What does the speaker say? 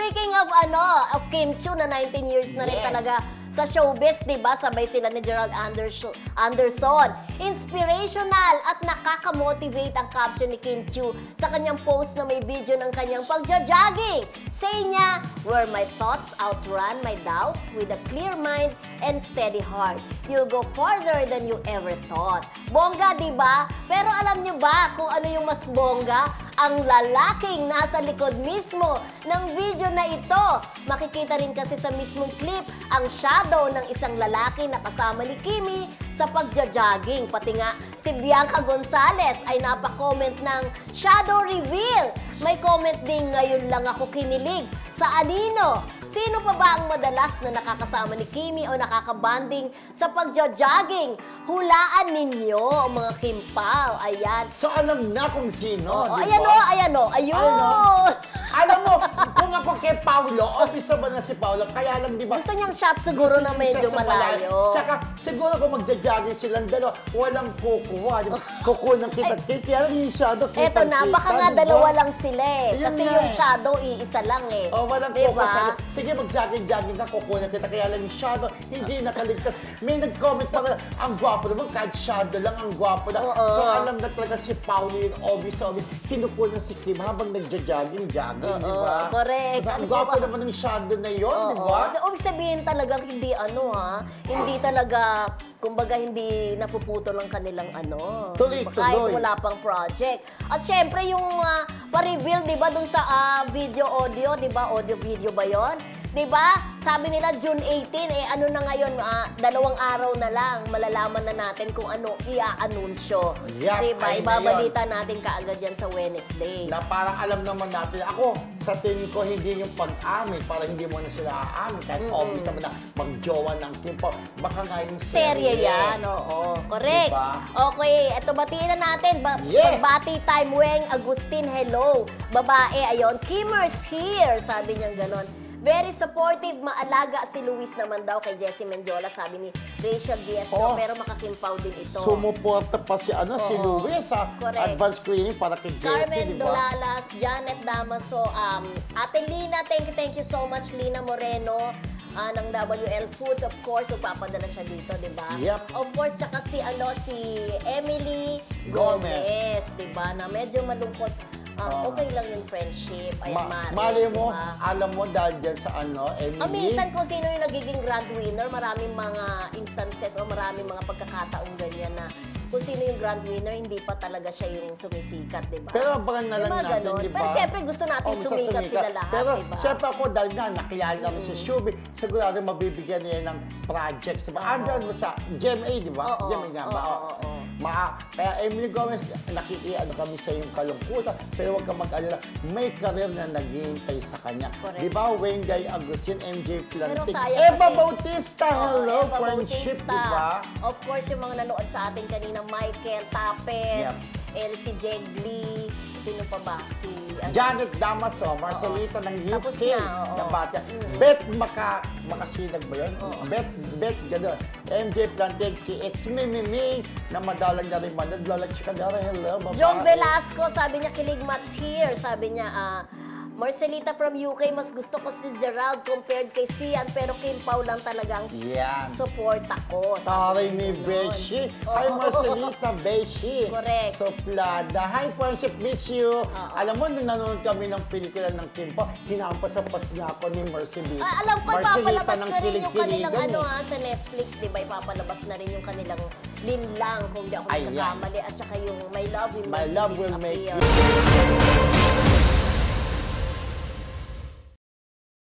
speaking of of Kim Chiu na 19 years na rin Yes. talaga sa showbiz, di ba? Sabay sila ni Gerald Anderson. Inspirational at nakaka-motivate ang caption ni Kim Chiu sa kanyang post na may video ng kanyang pagja-jogging. Say niya, where my thoughts outrun my doubts with a clear mind and steady heart. You'll go farther than you ever thought. Bongga, di ba? Pero alam niyo ba kung ano yung mas bongga? Ang lalaking nasa likod mismo ng video na ito. Makikita rin kasi sa mismong clip ang shadow ng isang lalaki na kasama ni Kimi sa pagja-jogging. Pati nga si Bianca Gonzalez ay napakomment ng shadow reveal. May comment din, ngayon lang ako kinilig. Sa anino? Sino pa ba ang madalas na nakakasama ni Kimi o nakakabanding sa pagja-jogging? Hulaan ninyo, mga Kimpaw. Ayan. So, alam na kung sino, Oo, di ayan ba? o, ayan o. Ayun! Alam mo, kung ako kay Paolo, obvious naman na si Paolo, kaya lang, di ba? Gusto niyang shot siguro na medyo malayo. Tsaka, siguro kung magja-jogging silang dalawa, walang kukuha. Di ba? Kukunan kita. Kaya lang yung shadow, Eto na, baka nga dalawa lang sila eh. Ayun Kasi nga yung eh. shadow, iisa lang eh. Oh, walang Diba? kukuha. Sige, mag-jogging-jogging ka, kukunan kita. Kaya lang yung shadow, hindi nakaligtas. May nag-comment pa nga, ang gwapo naman, kahit shadow lang, ang gwapo na. Oo. So, alam na talaga si Paolo yun, obvious. Kinukunan si Kim habang nagja-jogging, di ba? Correct. So, ang gwapo naman ng shadow na yun, di Oo. ba? Ibig sabihin talagang hindi hindi talaga, kumbaga hindi napuputol ang kanilang Tuloy-tuloy. kahit wala pang project. At syempre yung pa-reveal, di ba, dun sa video-audio, di ba, audio-video ba yon? Di ba? Sabi nila June 18, ano na ngayon, 2 araw na lang, malalaman na natin kung ano i-aanunsyo. Yep, Di ba? ayun na Ibabalita natin kaagad yan sa Wednesday. Na parang alam naman natin, ako, sa tingin ko, hindi yung pag-amin, parang hindi mo na sila aamin, kahit obvious naman na mag-jowa ng Kim Pao. Baka nga yung Serye yan, oo. Correct. Diba? Okay, eto batiin na natin. Yes. Pagbati time, Weng Agustin, hello. Babae, ayon. Kimmer's here, sabi niya ganon. Very supportive, maalaga si Luis naman daw kay Jessie Mendiola, sabi ni Rachel Diaz. Oh. Pero makakimpaw din ito. Sumuporta pa si si Oo. Luis sa Correct. advance screening para kay Jessie, Carmen di ba? Dolalas, Janet Damaso, Ate Lina, thank you so much, Lina Moreno. Ng WL Foods, of course, magpapadala siya dito, di ba? Yep. Of course, tsaka si Emily Gomez. Gomez, di ba? Na medyo malungkot. Okay lang yung friendship. Ayan, Mali mo, diba? alam mo dahil dyan sa Emily. Minsan kung sino yung nagiging grand winner, maraming mga instances o maraming mga pagkakataong ganyan na kung sino yung grand winner, hindi pa talaga siya yung sumisikat, di ba? Pero abangan na lang natin, ganon. di ba? Pero siyempre gusto natin sumikat sila lahat, Pero di ba? siyempre ako, dahil nga nakilala namin si Shubi, sigurado mabibigyan niya ng projects, di ba? Andyan mo sa GMA, di ba? Oo, GMA nga ba? oo. Kaya Emily Gomez, nakikiano kami sa iyong kalungkutan, pero huwag kang mag-alala, may karir na naghihintay sa kanya. Correct. Di ba? Wendy Agustin, MJ Plantig, sayang Eva kasi- Bautista, hello, Eva friendship, Bautista. di ba? Of course, yung mga nanood sa atin kanina, Michael Tapet, Yep. Elsie Jegli, sino pa ba? Si Janet Damaso, Marcelita ng Tapos UK, na, oo. na bata. Beth Makasinag ba yun? Oo. Beth gano'n. MJ Plantig, si It's Mimiming, na madalang na rin man. Naglalag siya ka na rin, hello, babae. John Velasco, sabi niya, kilig match here. Sabi niya, Marcelita from UK, mas gusto ko si Gerald compared kay Sian, pero Kim Pao lang talagang Yan. support ako. Taray Sabi ni niya Beshi. ganon. Hi, Oo. Marcelita, Beshi. Correct. Soplada. Hi, friendship, miss you. Oo. Alam mo, nung nanonood kami ng pelikula ng Kim Pao, hinampas-ampas niya ako ni Marcelita. Alam ko, ipapalabas na rin yung kanilang kilig-kiligan sa Netflix, di ba? Ipapalabas na rin yung kanilang linlang, kung di ako Ayan. nagkakamali. At saka yung My Love My love will make Disappear. you.